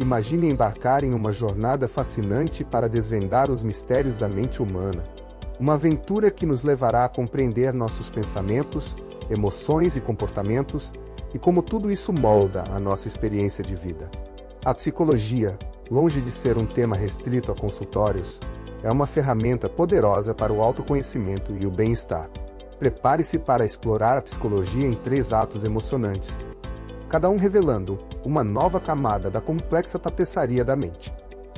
Imagine embarcar em uma jornada fascinante para desvendar os mistérios da mente humana. Uma aventura que nos levará a compreender nossos pensamentos, emoções e comportamentos, e como tudo isso molda a nossa experiência de vida. A psicologia, longe de ser um tema restrito a consultórios, é uma ferramenta poderosa para o autoconhecimento e o bem-estar. Prepare-se para explorar a psicologia em 3 atos emocionantes, cada um revelando uma nova camada da complexa tapeçaria da mente.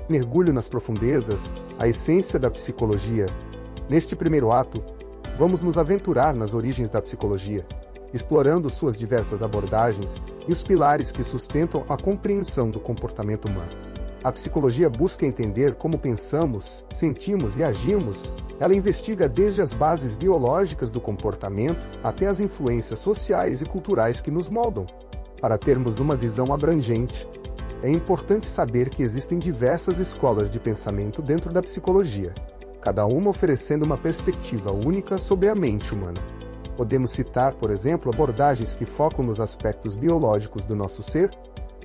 Mergulho nas profundezas, a essência da psicologia. Neste primeiro ato, vamos nos aventurar nas origens da psicologia, explorando suas diversas abordagens e os pilares que sustentam a compreensão do comportamento humano. A psicologia busca entender como pensamos, sentimos e agimos. Ela investiga desde as bases biológicas do comportamento até as influências sociais e culturais que nos moldam. Para termos uma visão abrangente, é importante saber que existem diversas escolas de pensamento dentro da psicologia, cada uma oferecendo uma perspectiva única sobre a mente humana. Podemos citar, por exemplo, abordagens que focam nos aspectos biológicos do nosso ser,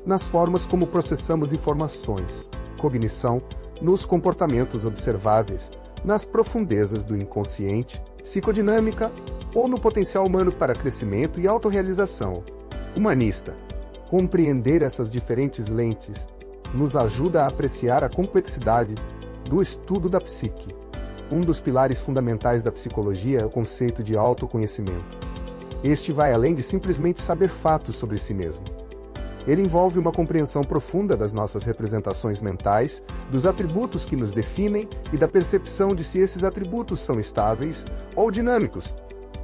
nas formas como processamos informações, cognição, nos comportamentos observáveis, nas profundezas do inconsciente, psicodinâmica ou no potencial humano para crescimento e autorrealização. Humanista. Compreender essas diferentes lentes nos ajuda a apreciar a complexidade do estudo da psique. Um dos pilares fundamentais da psicologia é o conceito de autoconhecimento. Este vai além de simplesmente saber fatos sobre si mesmo. Ele envolve uma compreensão profunda das nossas representações mentais, dos atributos que nos definem e da percepção de se esses atributos são estáveis ou dinâmicos.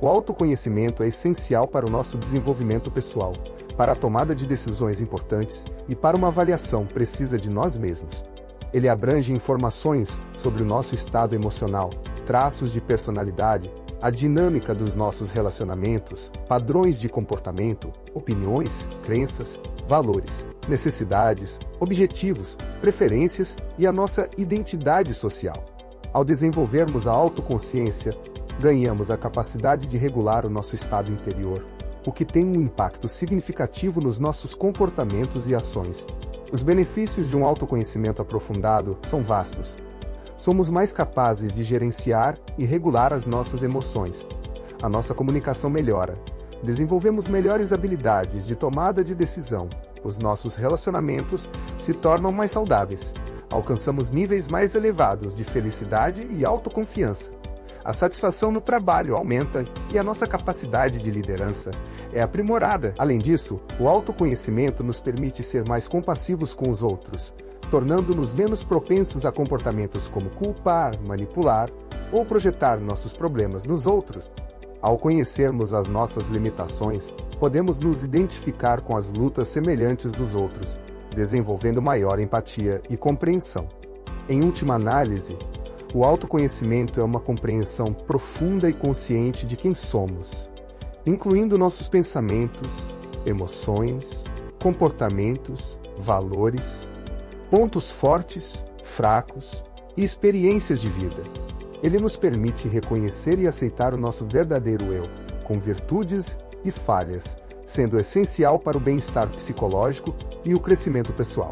O autoconhecimento é essencial para o nosso desenvolvimento pessoal, para a tomada de decisões importantes e para uma avaliação precisa de nós mesmos. Ele abrange informações sobre o nosso estado emocional, traços de personalidade, a dinâmica dos nossos relacionamentos, padrões de comportamento, opiniões, crenças, valores, necessidades, objetivos, preferências e a nossa identidade social. Ao desenvolvermos a autoconsciência, ganhamos a capacidade de regular o nosso estado interior, o que tem um impacto significativo nos nossos comportamentos e ações. Os benefícios de um autoconhecimento aprofundado são vastos. Somos mais capazes de gerenciar e regular as nossas emoções. A nossa comunicação melhora. Desenvolvemos melhores habilidades de tomada de decisão. Os nossos relacionamentos se tornam mais saudáveis. Alcançamos níveis mais elevados de felicidade e autoconfiança. A satisfação no trabalho aumenta e a nossa capacidade de liderança é aprimorada. Além disso, o autoconhecimento nos permite ser mais compassivos com os outros, tornando-nos menos propensos a comportamentos como culpar, manipular ou projetar nossos problemas nos outros. Ao conhecermos as nossas limitações, podemos nos identificar com as lutas semelhantes dos outros, desenvolvendo maior empatia e compreensão. Em última análise, o autoconhecimento é uma compreensão profunda e consciente de quem somos, incluindo nossos pensamentos, emoções, comportamentos, valores, pontos fortes, fracos e experiências de vida. Ele nos permite reconhecer e aceitar o nosso verdadeiro eu, com virtudes e falhas, sendo essencial para o bem-estar psicológico e o crescimento pessoal.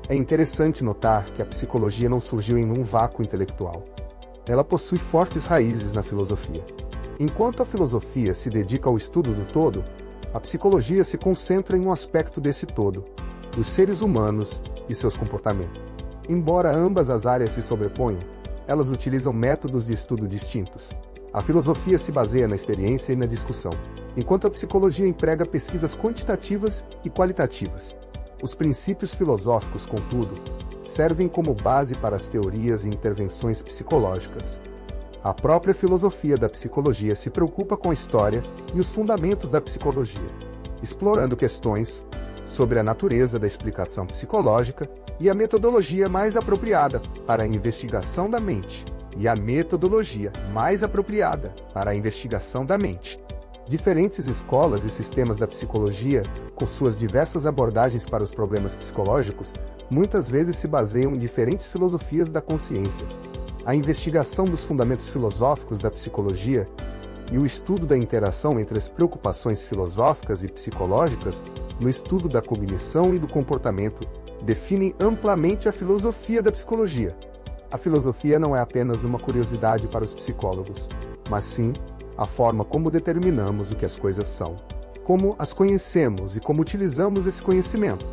É interessante notar que a psicologia não surgiu em um vácuo intelectual. Ela possui fortes raízes na filosofia. Enquanto a filosofia se dedica ao estudo do todo, a psicologia se concentra em um aspecto desse todo, os seres humanos e seus comportamentos. Embora ambas as áreas se sobreponham, elas utilizam métodos de estudo distintos. A filosofia se baseia na experiência e na discussão, enquanto a psicologia emprega pesquisas quantitativas e qualitativas. Os princípios filosóficos, contudo, servem como base para as teorias e intervenções psicológicas. A própria filosofia da psicologia se preocupa com a história e os fundamentos da psicologia, explorando questões sobre a natureza da explicação psicológica e a metodologia mais apropriada para a investigação da mente. Diferentes escolas e sistemas da psicologia, com suas diversas abordagens para os problemas psicológicos, muitas vezes se baseiam em diferentes filosofias da consciência. A investigação dos fundamentos filosóficos da psicologia e o estudo da interação entre as preocupações filosóficas e psicológicas no estudo da cognição e do comportamento definem amplamente a filosofia da psicologia. A filosofia não é apenas uma curiosidade para os psicólogos, mas sim a forma como determinamos o que as coisas são, como as conhecemos e como utilizamos esse conhecimento.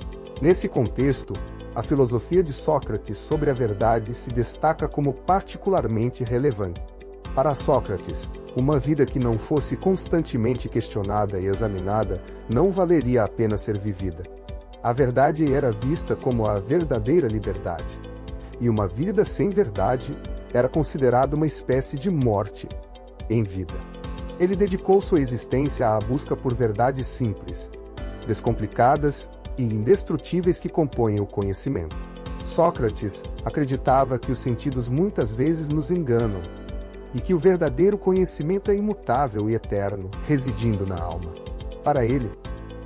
Nesse contexto, a filosofia de Sócrates sobre a verdade se destaca como particularmente relevante. Para Sócrates, uma vida que não fosse constantemente questionada e examinada não valeria a pena ser vivida. A verdade era vista como a verdadeira liberdade, e uma vida sem verdade era considerada uma espécie de morte em vida. Ele dedicou sua existência à busca por verdades simples, descomplicadas e indestrutíveis que compõem o conhecimento. Sócrates acreditava que os sentidos muitas vezes nos enganam e que o verdadeiro conhecimento é imutável e eterno, residindo na alma. Para ele,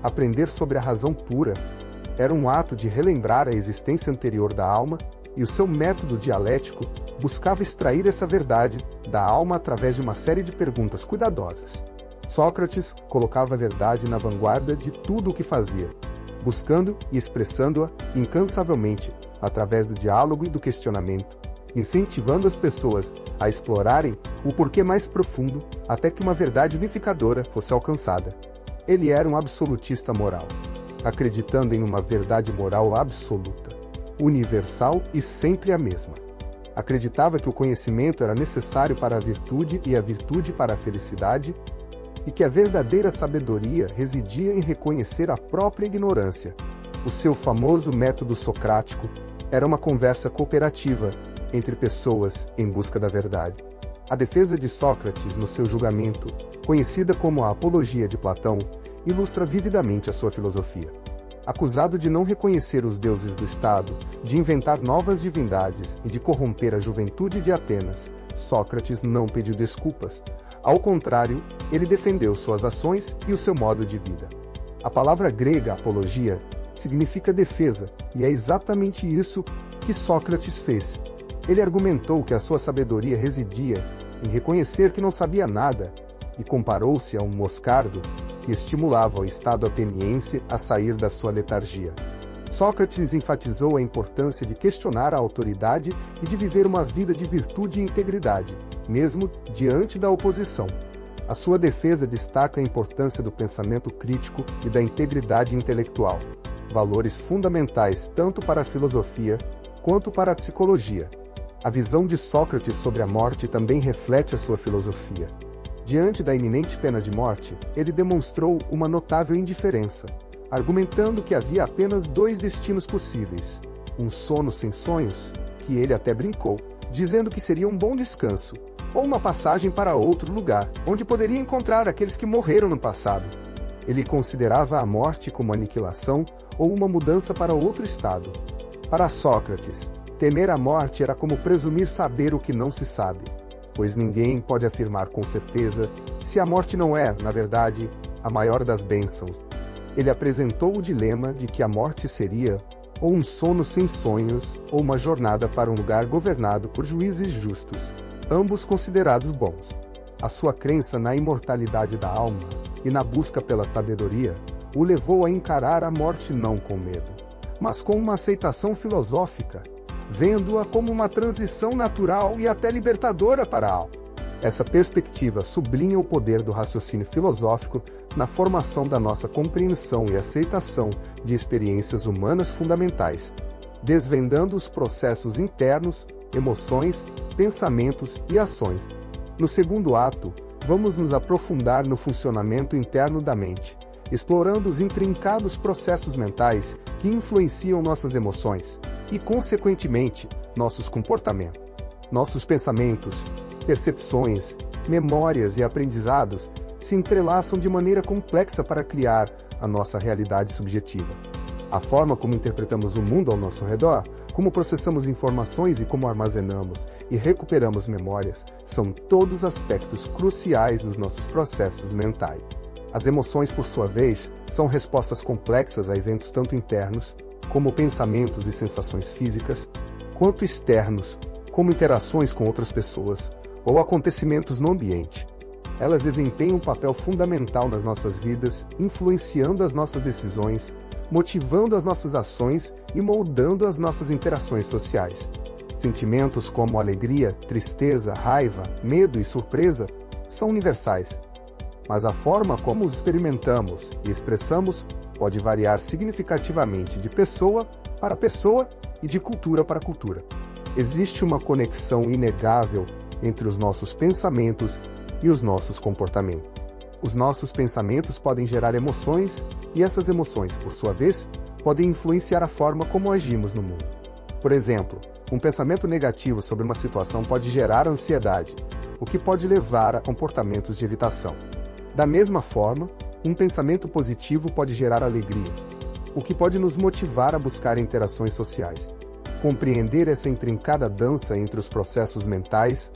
aprender sobre a razão pura era um ato de relembrar a existência anterior da alma, e o seu método dialético buscava extrair essa verdade da alma através de uma série de perguntas cuidadosas. Sócrates colocava a verdade na vanguarda de tudo o que fazia, buscando e expressando-a incansavelmente através do diálogo e do questionamento, incentivando as pessoas a explorarem o porquê mais profundo até que uma verdade unificadora fosse alcançada. Ele era um absolutista moral, acreditando em uma verdade moral absoluta, universal e sempre a mesma. Acreditava que o conhecimento era necessário para a virtude e a virtude para a felicidade, e que a verdadeira sabedoria residia em reconhecer a própria ignorância. O seu famoso método socrático era uma conversa cooperativa entre pessoas em busca da verdade. A defesa de Sócrates no seu julgamento, conhecida como a Apologia de Platão, ilustra vividamente a sua filosofia. Acusado de não reconhecer os deuses do Estado, de inventar novas divindades e de corromper a juventude de Atenas, Sócrates não pediu desculpas. Ao contrário, ele defendeu suas ações e o seu modo de vida. A palavra grega apologia significa defesa, e é exatamente isso que Sócrates fez. Ele argumentou que a sua sabedoria residia em reconhecer que não sabia nada, e comparou-se a um moscardo que estimulava o Estado ateniense a sair da sua letargia. Sócrates enfatizou a importância de questionar a autoridade e de viver uma vida de virtude e integridade, mesmo diante da oposição. A sua defesa destaca a importância do pensamento crítico e da integridade intelectual, valores fundamentais tanto para a filosofia quanto para a psicologia. A visão de Sócrates sobre a morte também reflete a sua filosofia. Diante da iminente pena de morte, ele demonstrou uma notável indiferença, argumentando que havia apenas dois destinos possíveis: um sono sem sonhos, que ele até brincou, dizendo que seria um bom descanso, ou uma passagem para outro lugar, onde poderia encontrar aqueles que morreram no passado. Ele considerava a morte como aniquilação ou uma mudança para outro estado. Para Sócrates, temer a morte era como presumir saber o que não se sabe, pois ninguém pode afirmar com certeza se a morte não é, na verdade, a maior das bênçãos. Ele apresentou o dilema de que a morte seria ou um sono sem sonhos ou uma jornada para um lugar governado por juízes justos, ambos considerados bons. A sua crença na imortalidade da alma e na busca pela sabedoria o levou a encarar a morte não com medo, mas com uma aceitação filosófica, vendo-a como uma transição natural e até libertadora para a alma. Essa perspectiva sublinha o poder do raciocínio filosófico na formação da nossa compreensão e aceitação de experiências humanas fundamentais, desvendando os processos internos, emoções, pensamentos e ações. No segundo ato, vamos nos aprofundar no funcionamento interno da mente, explorando os intrincados processos mentais que influenciam nossas emoções e, consequentemente, nossos comportamentos. Nossos pensamentos, percepções, memórias e aprendizados se entrelaçam de maneira complexa para criar a nossa realidade subjetiva. A forma como interpretamos o mundo ao nosso redor, como processamos informações e como armazenamos e recuperamos memórias, são todos aspectos cruciais dos nossos processos mentais. As emoções, por sua vez, são respostas complexas a eventos tanto internos, como pensamentos e sensações físicas, quanto externos, como interações com outras pessoas ou acontecimentos no ambiente. Elas desempenham um papel fundamental nas nossas vidas, influenciando as nossas decisões, motivando as nossas ações e moldando as nossas interações sociais. Sentimentos como alegria, tristeza, raiva, medo e surpresa são universais, mas a forma como os experimentamos e expressamos pode variar significativamente de pessoa para pessoa e de cultura para cultura. Existe uma conexão inegável entre os nossos pensamentos e os nossos comportamentos. Os nossos pensamentos podem gerar emoções, e essas emoções, por sua vez, podem influenciar a forma como agimos no mundo. Por exemplo, um pensamento negativo sobre uma situação pode gerar ansiedade, o que pode levar a comportamentos de evitação. Da mesma forma, um pensamento positivo pode gerar alegria, o que pode nos motivar a buscar interações sociais. Compreender essa intrincada dança entre os processos mentais,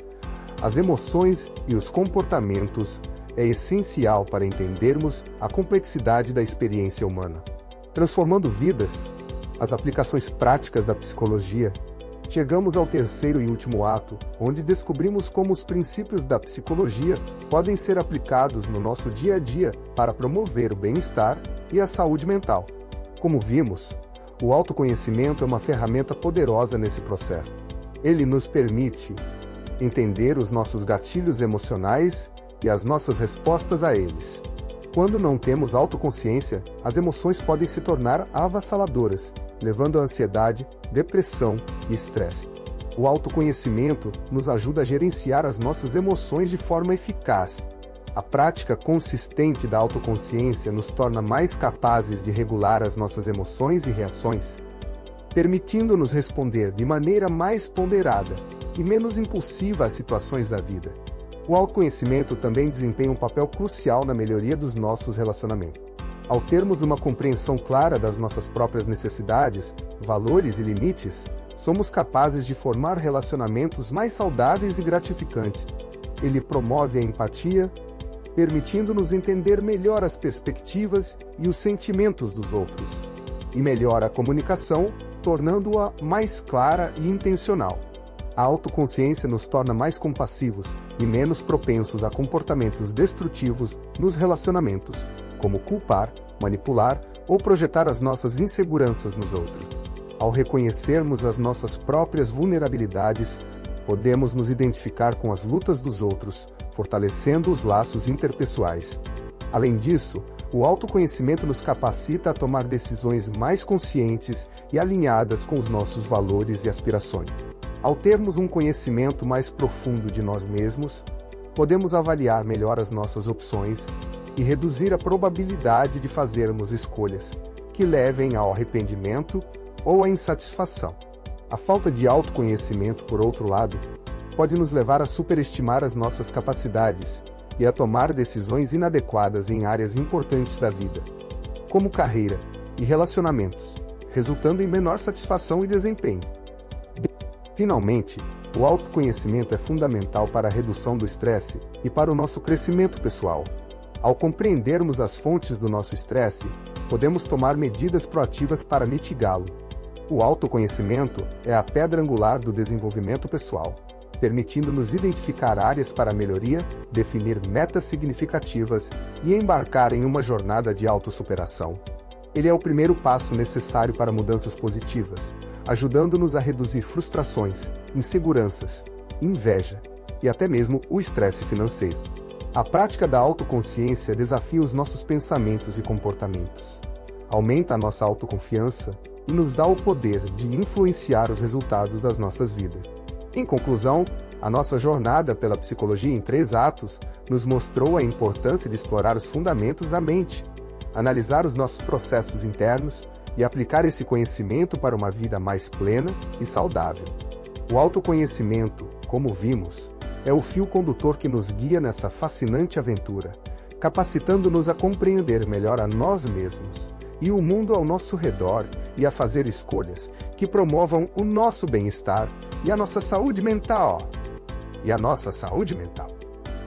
as emoções e os comportamentos é essencial para entendermos a complexidade da experiência humana. Transformando vidas, as aplicações práticas da psicologia, chegamos ao terceiro e último ato, onde descobrimos como os princípios da psicologia podem ser aplicados no nosso dia a dia para promover o bem-estar e a saúde mental. Como vimos, o autoconhecimento é uma ferramenta poderosa nesse processo. Ele nos permite entender os nossos gatilhos emocionais e as nossas respostas a eles. Quando não temos autoconsciência, as emoções podem se tornar avassaladoras, levando a ansiedade, depressão e estresse. O autoconhecimento nos ajuda a gerenciar as nossas emoções de forma eficaz. A prática consistente da autoconsciência nos torna mais capazes de regular as nossas emoções e reações, permitindo-nos responder de maneira mais ponderada e menos impulsiva às situações da vida. O autoconhecimento também desempenha um papel crucial na melhoria dos nossos relacionamentos. Ao termos uma compreensão clara das nossas próprias necessidades, valores e limites, somos capazes de formar relacionamentos mais saudáveis e gratificantes. Ele promove a empatia, permitindo-nos entender melhor as perspectivas e os sentimentos dos outros, e melhora a comunicação, tornando-a mais clara e intencional. A autoconsciência nos torna mais compassivos e menos propensos a comportamentos destrutivos nos relacionamentos, como culpar, manipular ou projetar as nossas inseguranças nos outros. Ao reconhecermos as nossas próprias vulnerabilidades, podemos nos identificar com as lutas dos outros, fortalecendo os laços interpessoais. Além disso, o autoconhecimento nos capacita a tomar decisões mais conscientes e alinhadas com os nossos valores e aspirações. Ao termos um conhecimento mais profundo de nós mesmos, podemos avaliar melhor as nossas opções e reduzir a probabilidade de fazermos escolhas que levem ao arrependimento ou à insatisfação. A falta de autoconhecimento, por outro lado, pode nos levar a superestimar as nossas capacidades e a tomar decisões inadequadas em áreas importantes da vida, como carreira e relacionamentos, resultando em menor satisfação e desempenho. Finalmente, o autoconhecimento é fundamental para a redução do estresse e para o nosso crescimento pessoal. Ao compreendermos as fontes do nosso estresse, podemos tomar medidas proativas para mitigá-lo. O autoconhecimento é a pedra angular do desenvolvimento pessoal, permitindo-nos identificar áreas para melhoria, definir metas significativas e embarcar em uma jornada de autossuperação. Ele é o primeiro passo necessário para mudanças positivas, ajudando-nos a reduzir frustrações, inseguranças, inveja e até mesmo o estresse financeiro. A prática da autoconsciência desafia os nossos pensamentos e comportamentos, aumenta a nossa autoconfiança e nos dá o poder de influenciar os resultados das nossas vidas. Em conclusão, a nossa jornada pela psicologia em 3 atos nos mostrou a importância de explorar os fundamentos da mente, analisar os nossos processos internos e aplicar esse conhecimento para uma vida mais plena e saudável. O autoconhecimento, como vimos, é o fio condutor que nos guia nessa fascinante aventura, capacitando-nos a compreender melhor a nós mesmos e o mundo ao nosso redor e a fazer escolhas que promovam o nosso bem-estar e a nossa saúde mental.